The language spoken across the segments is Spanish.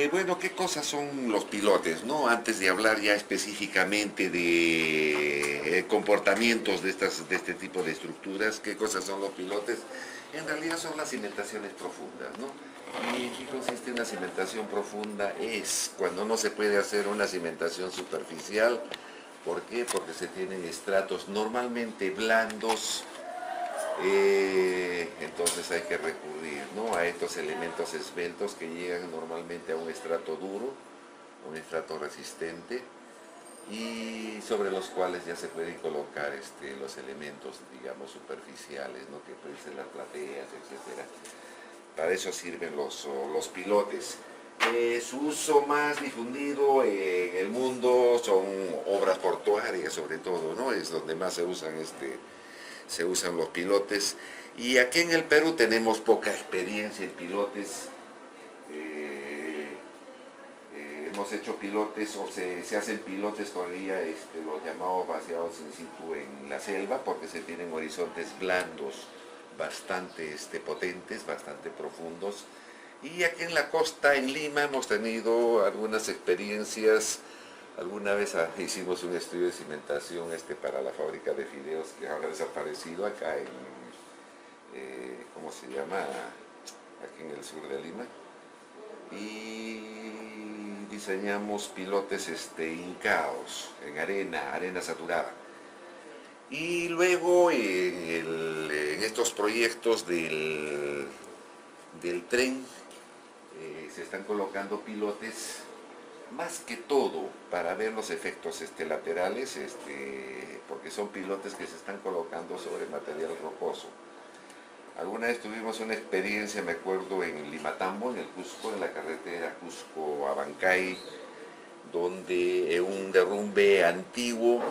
Bueno, ¿qué cosas son los pilotes, no? Antes de hablar ya específicamente de comportamientos de este tipo de estructuras, ¿qué cosas son los pilotes? En realidad son las cimentaciones profundas, ¿no? ¿Y en qué consiste una cimentación profunda? Es cuando no se puede hacer una cimentación superficial. ¿Por qué? Porque se tienen estratos normalmente blandos. Entonces hay que recurrir, ¿no?, a estos elementos esbeltos que llegan normalmente a un estrato duro, un estrato resistente, y sobre los cuales ya se pueden colocar los elementos, digamos, superficiales, ¿no?, que pueden ser las plateas, etc. Para eso sirven los pilotes. Su uso más difundido en el mundo son obras portuarias, sobre todo, ¿no? Es donde más se usan los pilotes, y aquí en el Perú tenemos poca experiencia en pilotes. Hemos hecho pilotes, o se hacen pilotes todavía, los llamados vaciados in situ en la selva, porque se tienen horizontes blandos bastante potentes, bastante profundos, y aquí en la costa, en Lima, hemos tenido algunas experiencias. Alguna vez hicimos un estudio de cimentación para la fábrica de fideos que ahora ha desaparecido acá en, ¿cómo se llama? Aquí en el sur de Lima. Y diseñamos pilotes hincados en arena saturada. Y luego en estos proyectos del tren se están colocando pilotes, más que todo para ver los efectos laterales, porque son pilotes que se están colocando sobre material rocoso. Alguna vez tuvimos una experiencia, me acuerdo, en Limatambo, en el Cusco, en la carretera Cusco a Bancay, donde un derrumbe antiguo,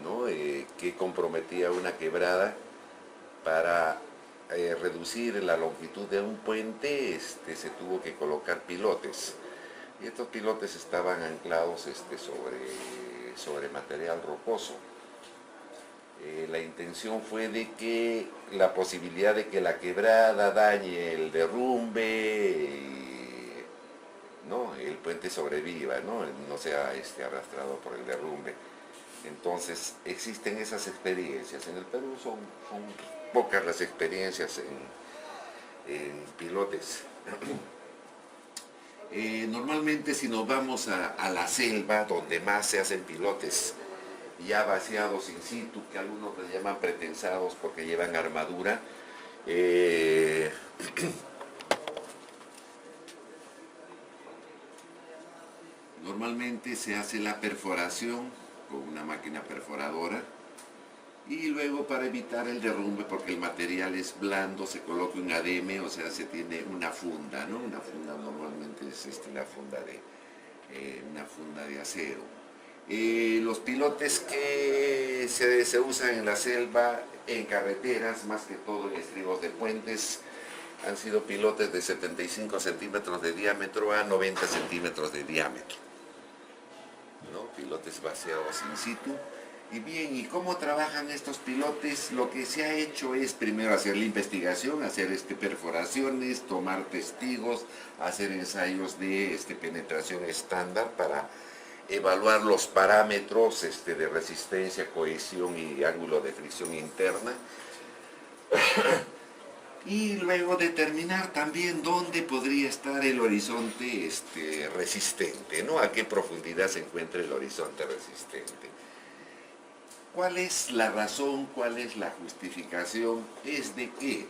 ¿no?, que comprometía una quebrada. Para reducir la longitud de un puente, se tuvo que colocar pilotes. Y estos pilotes estaban anclados sobre material rocoso. La intención fue de que la posibilidad de que la quebrada dañe el derrumbe, ¿no?, el puente sobreviva, no sea arrastrado por el derrumbe. Entonces existen esas experiencias. En el Perú son pocas las experiencias en pilotes. Normalmente, si nos vamos a la selva, donde más se hacen pilotes ya vaciados in situ, que algunos les llaman pretensados porque llevan armadura, normalmente se hace la perforación con una máquina perforadora, y luego, para evitar el derrumbe, porque el material es blando, se coloca un ademe, o sea, se tiene una funda, ¿no? Una funda normalmente es una funda de acero. Los pilotes que se usan en la selva, en carreteras, más que todo en estribos de puentes, han sido pilotes de 75 centímetros de diámetro a 90 centímetros de diámetro, ¿no? Pilotes vaciados in situ. Y bien, ¿y cómo trabajan estos pilotes? Lo que se ha hecho es primero hacer la investigación, hacer perforaciones, tomar testigos, hacer ensayos de penetración estándar para evaluar los parámetros de resistencia, cohesión y ángulo de fricción interna. Y luego determinar también dónde podría estar el horizonte resistente, ¿no? A qué profundidad se encuentra el horizonte resistente. ¿Cuál es la razón? ¿Cuál es la justificación? Es de que,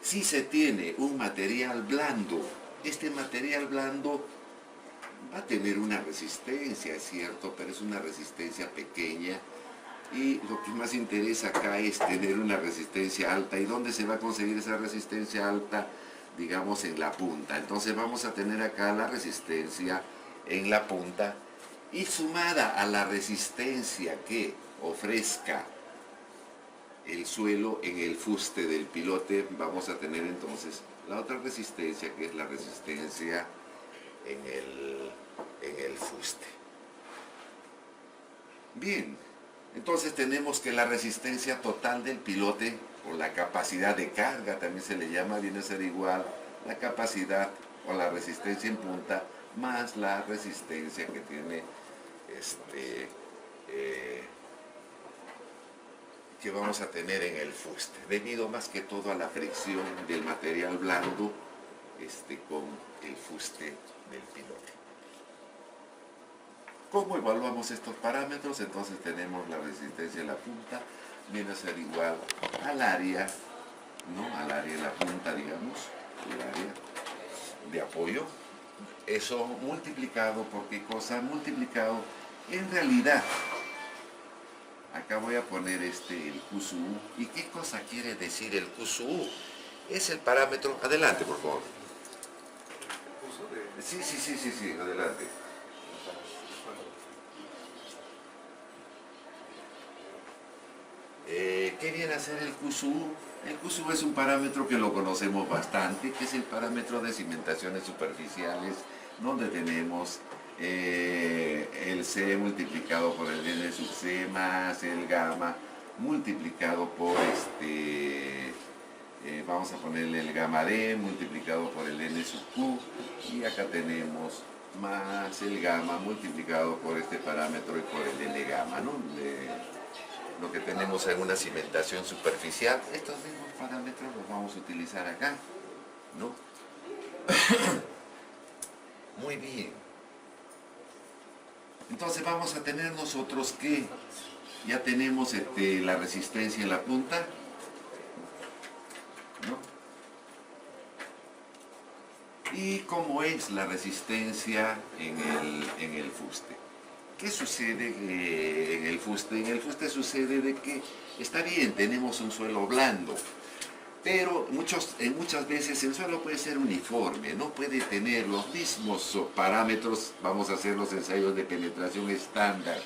si se tiene un material blando, este material blando va a tener una resistencia, es cierto, pero es una resistencia pequeña, y lo que más interesa acá es tener una resistencia alta. ¿Y dónde se va a conseguir esa resistencia alta? Digamos, en la punta. Entonces vamos a tener acá la resistencia en la punta, y sumada a la resistencia que ofrezca el suelo en el fuste del pilote, vamos a tener entonces la otra resistencia, que es la resistencia en el fuste. Bien, entonces tenemos que la resistencia total del pilote, o la capacidad de carga también se le llama, viene a ser igual la capacidad o la resistencia en punta más la resistencia que tiene eh, que vamos a tener en el fuste, debido más que todo a la fricción del material blando con el fuste del pilote. ¿Cómo evaluamos estos parámetros? Entonces tenemos la resistencia de la punta, viene a ser igual al área, ¿no? Al área de la punta, digamos, el área de apoyo. Eso multiplicado por qué cosa, multiplicado en realidad. Acá voy a poner el QSU. ¿Y qué cosa quiere decir el QSU? Es el parámetro. Adelante, por favor. Sí, adelante. ¿Qué viene a ser el QSU? El QSU es un parámetro que lo conocemos bastante, que es el parámetro de cimentaciones superficiales, donde tenemos el C multiplicado por el N sub C más el gamma multiplicado por vamos a ponerle el gamma D multiplicado por el N sub Q, y acá tenemos más el gamma multiplicado por este parámetro y por el N gamma, ¿no? Lo que tenemos en una cimentación superficial. Estos mismos parámetros los vamos a utilizar acá, ¿no? Muy bien. Entonces vamos a tener nosotros que ya tenemos la resistencia en la punta, ¿no? Y cómo es la resistencia en el fuste. ¿Qué sucede en el fuste? En el fuste sucede de que está bien, tenemos un suelo blando, pero muchas veces el suelo puede ser uniforme, no puede tener los mismos parámetros. Vamos a hacer los ensayos de penetración estándar,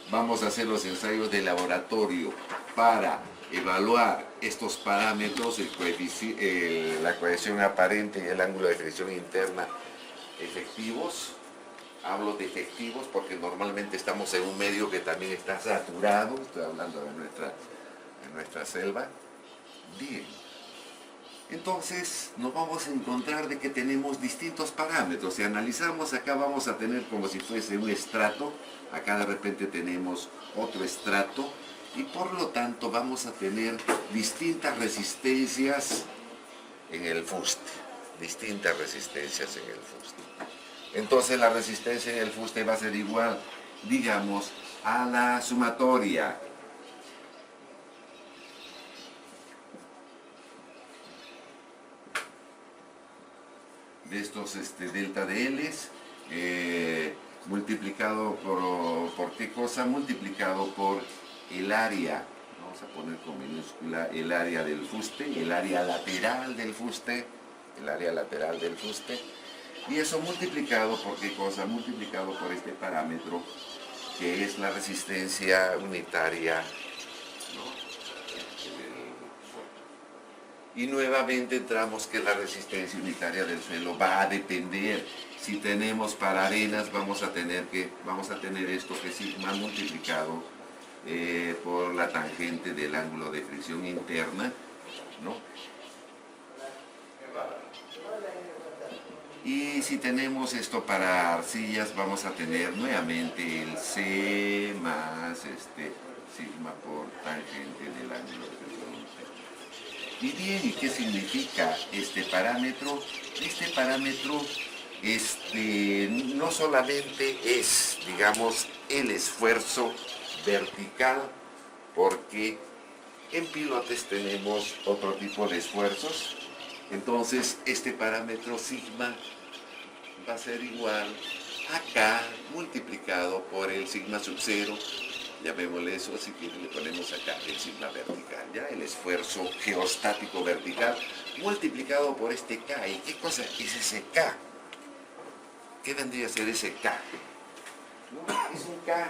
vamos a hacer los ensayos de laboratorio para evaluar estos parámetros, la cohesión aparente y el ángulo de fricción interna efectivos. Hablo de efectivos porque normalmente estamos en un medio que también está saturado. Estoy hablando de nuestra selva. Bien. Entonces nos vamos a encontrar de que tenemos distintos parámetros. Si analizamos acá vamos a tener como si fuese un estrato. Acá de repente tenemos otro estrato. Y por lo tanto vamos a tener distintas resistencias en el fuste. Distintas resistencias en el fuste. Entonces la resistencia en el fuste va a ser igual, digamos, a la sumatoria de estos delta de L's, multiplicado por qué cosa, multiplicado por el área, vamos a poner con minúscula el área del fuste, el área lateral del fuste, y eso multiplicado por qué cosa, multiplicado por este parámetro que es la resistencia unitaria, ¿no? Y nuevamente entramos que la resistencia unitaria del suelo va a depender. Si tenemos para arenas vamos a tener esto que es sigma multiplicado por la tangente del ángulo de fricción interna, ¿no? Y si tenemos esto para arcillas, vamos a tener nuevamente el C más sigma por tangente del ángulo de fricción interna. Y bien, ¿y qué significa este parámetro? Este parámetro no solamente es, digamos, el esfuerzo vertical, porque en pilotes tenemos otro tipo de esfuerzos. Entonces este parámetro sigma va a ser igual a K multiplicado por el sigma sub 0, llamémosle eso, si quieren le ponemos acá el sigma vertical, ya el esfuerzo geostático vertical multiplicado por este K. ¿Y qué cosa es ese K? ¿Qué vendría a ser ese K? ¿No? Es un K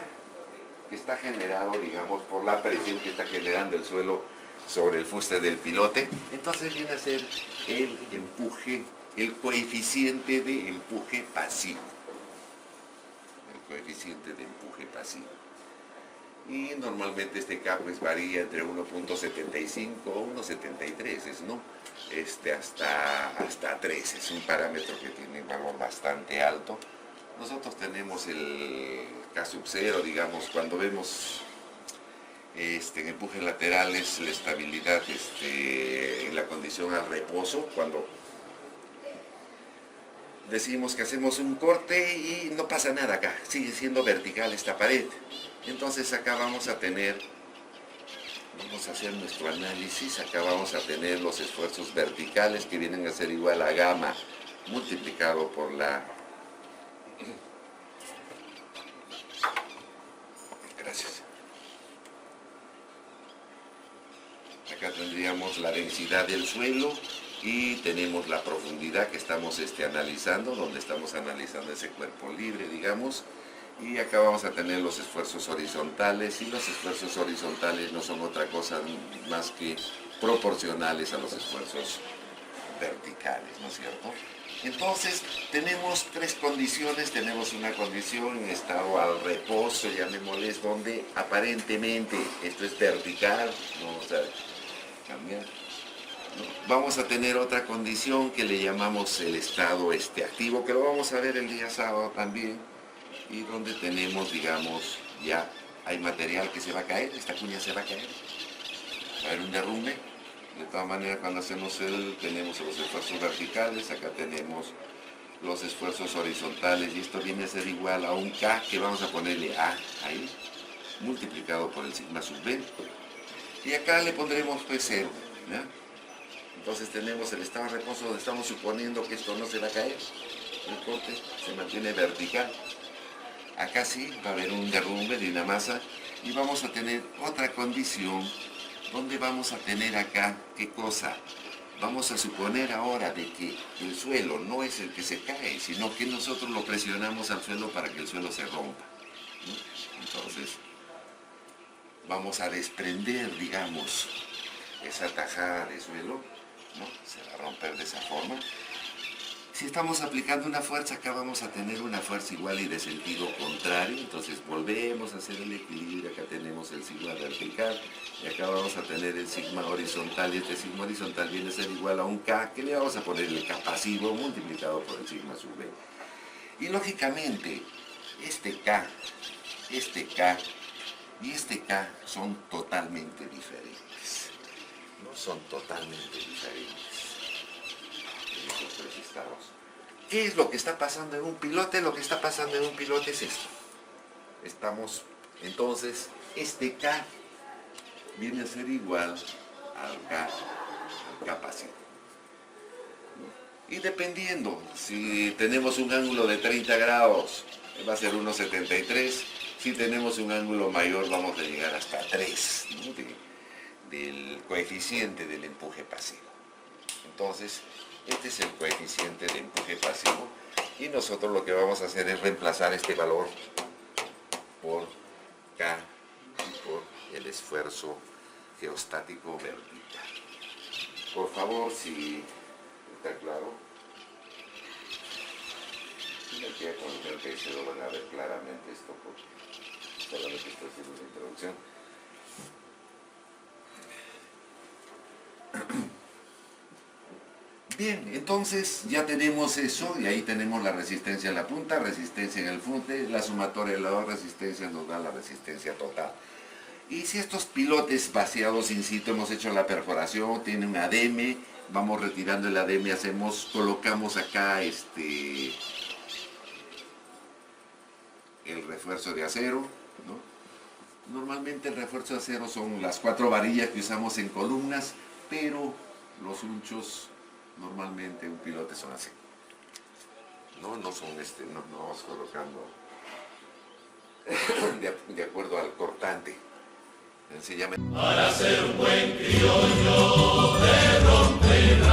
que está generado, digamos, por la presión que está generando el suelo sobre el fuste del pilote. Entonces viene a ser el empuje, el coeficiente de empuje pasivo. El coeficiente de empuje pasivo. y normalmente este K pues varía entre 1.75 o 1.73, ¿no? Hasta 3, es un parámetro que tiene un valor bastante alto. Nosotros tenemos el K sub 0, digamos, cuando vemos en empujes laterales la estabilidad en la condición al reposo, cuando decimos que hacemos un corte y no pasa nada acá, sigue siendo vertical esta pared. Entonces acá vamos a hacer nuestro análisis, acá vamos a tener los esfuerzos verticales que vienen a ser igual a gamma multiplicado por la... Gracias. Acá tendríamos la densidad del suelo y tenemos la profundidad que estamos analizando, donde estamos analizando ese cuerpo libre, digamos. Y acá vamos a tener los esfuerzos horizontales, y los esfuerzos horizontales no son otra cosa más que proporcionales a los esfuerzos verticales, ¿no es cierto? Entonces, tenemos tres condiciones. Tenemos una condición en estado al reposo, llamémosle, donde aparentemente esto es vertical, vamos a cambiar. Vamos a tener otra condición que le llamamos el estado activo, que lo vamos a ver el día sábado también, y donde tenemos, digamos, ya hay material que se va a caer, esta cuña se va a caer, va a haber un derrumbe. De todas maneras, cuando hacemos tenemos los esfuerzos verticales, acá tenemos los esfuerzos horizontales, y esto viene a ser igual a un K, que vamos a ponerle A ahí, multiplicado por el sigma sub B, y acá le pondremos pues 0, ¿ya? Entonces tenemos el estado de reposo, donde estamos suponiendo que esto no se va a caer, el corte se mantiene vertical. Acá sí va a haber un derrumbe de una masa, y vamos a tener otra condición donde vamos a tener acá, ¿qué cosa? Vamos a suponer ahora de que el suelo no es el que se cae, sino que nosotros lo presionamos al suelo para que el suelo se rompa, ¿no? Entonces vamos a desprender, digamos, esa tajada de suelo, ¿no? Se va a romper de esa forma. Si estamos aplicando una fuerza, acá vamos a tener una fuerza igual y de sentido contrario, entonces volvemos a hacer el equilibrio. Acá tenemos el sigma vertical, y acá vamos a tener el sigma horizontal, y este sigma horizontal viene a ser igual a un K, que le vamos a poner el K pasivo multiplicado por el sigma sub B. Y lógicamente, este K y este K son totalmente diferentes, ¿no? Son totalmente diferentes. ¿Qué es lo que está pasando en un pilote? Lo que está pasando en un pilote es esto. Entonces, este K viene a ser igual al K pasivo. Y dependiendo, si tenemos un ángulo de 30 grados, va a ser 1,73. Si tenemos un ángulo mayor, vamos a llegar hasta 3, ¿no? Del coeficiente del empuje pasivo. Entonces, este es el coeficiente de empuje pasivo, y nosotros lo que vamos a hacer es reemplazar este valor por K y por el esfuerzo geostático vertical. Por favor, si está claro, y aquí con el que se lo van a ver claramente esto, porque solamente estoy haciendo una introducción. Bien, entonces ya tenemos eso, y ahí tenemos la resistencia en la punta, resistencia en el funde, la sumatoria de las dos resistencias nos da la resistencia total. Y si estos pilotes vaciados in situ, hemos hecho la perforación, tiene un ADM, vamos retirando el ADM, colocamos acá el refuerzo de acero, ¿no? Normalmente el refuerzo de acero son las 4 varillas que usamos en columnas, pero los hunchos normalmente un pilote son así, no son no vamos colocando de acuerdo al cortante, sencillamente. Para ser un buen criollo de romper